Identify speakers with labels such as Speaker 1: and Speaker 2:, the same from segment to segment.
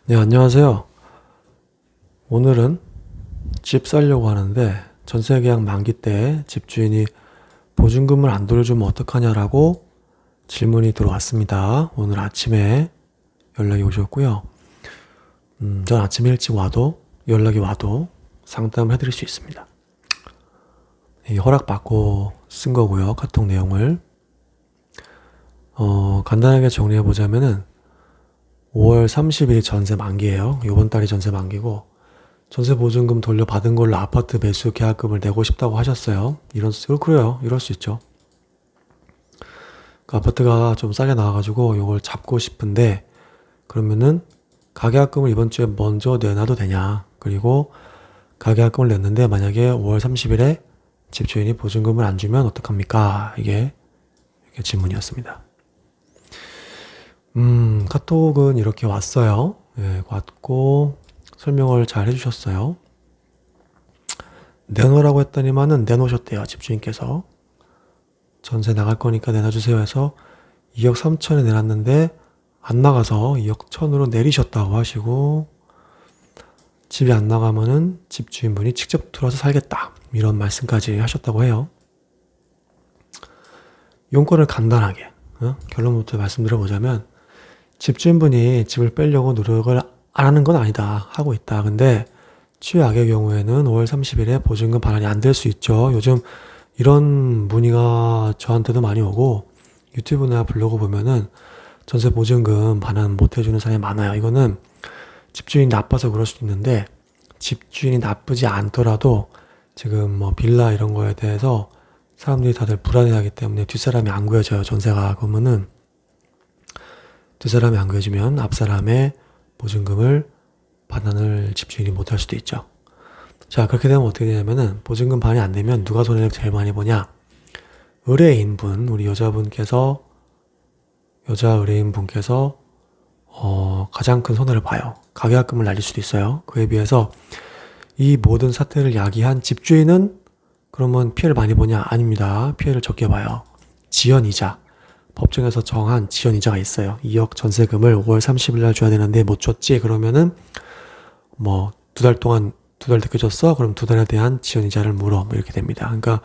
Speaker 1: 네, 안녕하세요. 오늘은 집 사려고 하는데 전세 계약 만기 때 집주인이 보증금을 안 돌려주면 어떡하냐라고 질문이 들어왔습니다. 오늘 아침에 연락이 오셨고요. 전 아침 일찍 와도 연락이 와도 상담을 해드릴 수 있습니다. 허락받고 쓴 거고요. 카톡 내용을 간단하게 정리해 보자면은 5월 30일이 전세 만기예요. 이번 달이 전세 만기고 전세 보증금 돌려받은 걸로 아파트 매수 계약금을 내고 싶다고 하셨어요. 그래요. 이럴 수 있죠. 그 아파트가 좀 싸게 나와가지고 이걸 잡고 싶은데 그러면은 가계약금을 이번 주에 먼저 내놔도 되냐. 그리고 가계약금을 냈는데 만약에 5월 30일에 집주인이 보증금을 안 주면 어떡합니까? 이게 질문이었습니다. 카톡은 이렇게 왔어요. 예, 왔고 설명을 잘 해주셨어요. 내놓으라고 했더니만은 내놓으셨대요. 집주인께서. 전세 나갈 거니까 내놔주세요 해서 2억 3천에 내놨는데 안 나가서 2억 1천으로 내리셨다고 하시고 집이 안 나가면은 집주인분이 직접 들어와서 살겠다. 이런 말씀까지 하셨다고 해요. 용건을 간단하게 결론부터 말씀드려보자면 집주인분이 집을 빼려고 노력을 안 하는 건 아니다. 하고 있다. 근데 최악의 경우에는 5월 30일에 보증금 반환이 안 될 수 있죠. 요즘 이런 문의가 저한테도 많이 오고 유튜브나 블로그 보면은 전세 보증금 반환 못 해주는 사람이 많아요. 이거는 집주인이 나빠서 그럴 수도 있는데 집주인이 나쁘지 않더라도 지금 뭐 빌라 이런 거에 대해서 사람들이 다들 불안해하기 때문에 뒷사람이 안 구해져요. 전세가. 그러면은 뒷사람이 안 구해주면 앞사람의 보증금을 반환을 집주인이 못할 수도 있죠. 자, 그렇게 되면 어떻게 되냐면은 보증금 반환이 안 되면 누가 손해를 제일 많이 보냐? 의뢰인분, 우리 여자 의뢰인분께서 가장 큰 손해를 봐요. 가계약금을 날릴 수도 있어요. 그에 비해서 이 모든 사태를 야기한 집주인은 그러면 피해를 많이 보냐? 아닙니다. 피해를 적게 봐요. 지연이자. 법정에서 정한 지연이자가 있어요. 2억 전세금을 5월 30일 날 줘야 되는데 못 줬지? 그러면은 뭐 2달 늦게 줬어? 그럼 2달에 대한 지연이자를 물어. 뭐 이렇게 됩니다. 그러니까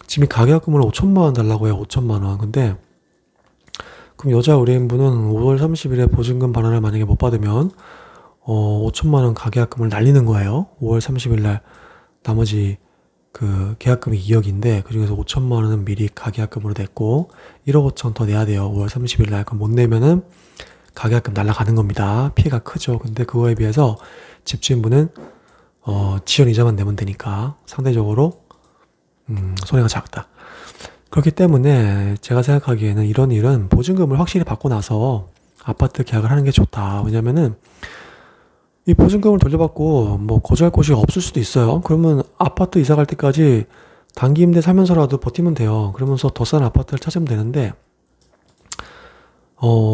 Speaker 1: 지금 가계약금을 5천만 원 달라고 해요. 5천만 원. 근데 그럼 여자 의뢰인분은 5월 30일에 보증금 반환을 만약에 못 받으면 5천만 원 가계약금을 날리는 거예요. 5월 30일 날 나머지 그 계약금이 2억인데 그중에서 5천만 원은 미리 가계약금으로 냈고 1억 5천 더 내야 돼요. 5월 30일 날. 그럼 못 내면은 가계약금 날라가는 겁니다. 피해가 크죠. 근데 그거에 비해서 집주인분은 지연이자만 내면 되니까 상대적으로 손해가 작다. 그렇기 때문에 제가 생각하기에는 이런 일은 보증금을 확실히 받고 나서 아파트 계약을 하는 게 좋다. 왜냐면은 이 보증금을 돌려받고 뭐 거주할 곳이 없을 수도 있어요. 그러면 아파트 이사 갈 때까지 단기 임대 살면서라도 버티면 돼요. 그러면서 더 싼 아파트를 찾으면 되는데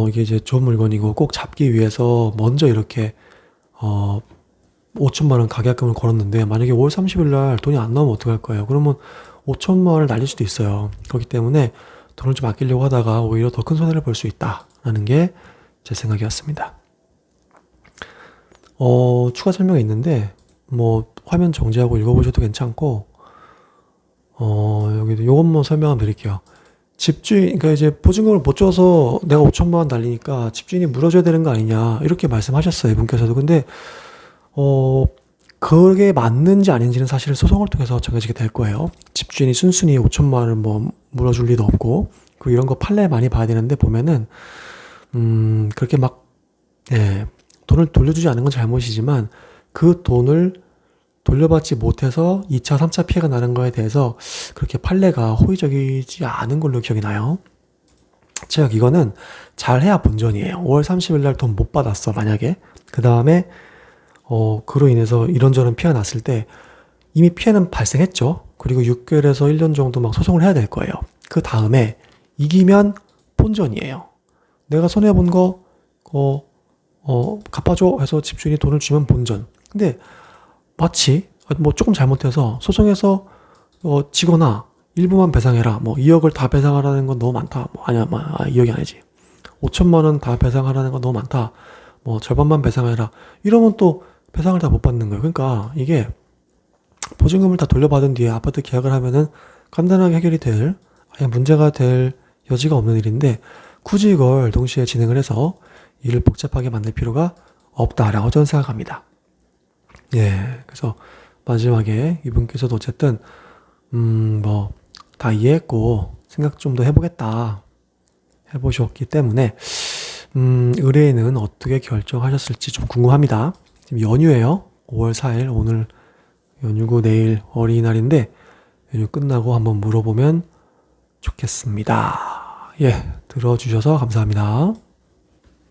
Speaker 1: 이게 이제 좋은 물건이고 꼭 잡기 위해서 먼저 이렇게 5천만 원 가계약금을 걸었는데 만약에 5월 30일 날 돈이 안 나오면 어떡할 거예요? 그러면 5천만 원을 날릴 수도 있어요. 그렇기 때문에 돈을 좀 아끼려고 하다가 오히려 더 큰 손해를 볼 수 있다라는 게 제 생각이었습니다. 추가 설명이 있는데 뭐 화면 정지하고 읽어보셔도 괜찮고 여기도 요것만 설명 드릴게요. 그러니까 이제 보증금을 못 줘서 내가 5천만 원 날리니까 집주인이 물어줘야 되는 거 아니냐 이렇게 말씀하셨어요. 이분께서도. 근데 그게 맞는지 아닌지는 사실 소송을 통해서 정해지게 될 거예요. 집주인이 순순히 5천만 원을 뭐 물어줄 리도 없고 그리고 이런 거 판례 많이 봐야 되는데 보면은 그렇게 막 돈을 돌려주지 않은 건 잘못이지만 그 돈을 돌려받지 못해서 2차, 3차 피해가 나는 거에 대해서 그렇게 판례가 호의적이지 않은 걸로 기억이 나요. 즉 이거는 잘해야 본전이에요. 5월 30일 날 돈 못 받았어 만약에. 그 다음에 그로 인해서 이런저런 피해가 났을 때 이미 피해는 발생했죠. 그리고 6개월에서 1년 정도 막 소송을 해야 될 거예요. 그 다음에 이기면 본전이에요. 내가 손해본 거 갚아줘 해서 집주인이 돈을 주면 본전. 근데 마치 뭐 조금 잘못해서 소송에서 지거나 일부만 배상해라. 뭐 2억을 다 배상하라는 건 너무 많다. 뭐 아니야, 2억이 아니지. 5천만 원 다 배상하라는 건 너무 많다. 뭐 절반만 배상해라. 이러면 또 배상을 다 못 받는 거예요. 그러니까 이게 보증금을 다 돌려받은 뒤에 아파트 계약을 하면은 간단하게 해결이 될, 아예 문제가 될 여지가 없는 일인데 굳이 이걸 동시에 진행을 해서 일을 복잡하게 만들 필요가 없다라고 저는 생각합니다. 예, 그래서 마지막에 이분께서도 어쨌든 뭐 다 이해했고 생각 좀 더 해보겠다 해보셨기 때문에 의뢰인은 어떻게 결정하셨을지 좀 궁금합니다. 지금 연휴예요. 5월 4일 오늘 연휴고 내일 어린이날인데 연휴 끝나고 한번 물어보면 좋겠습니다. 예, 들어주셔서 감사합니다.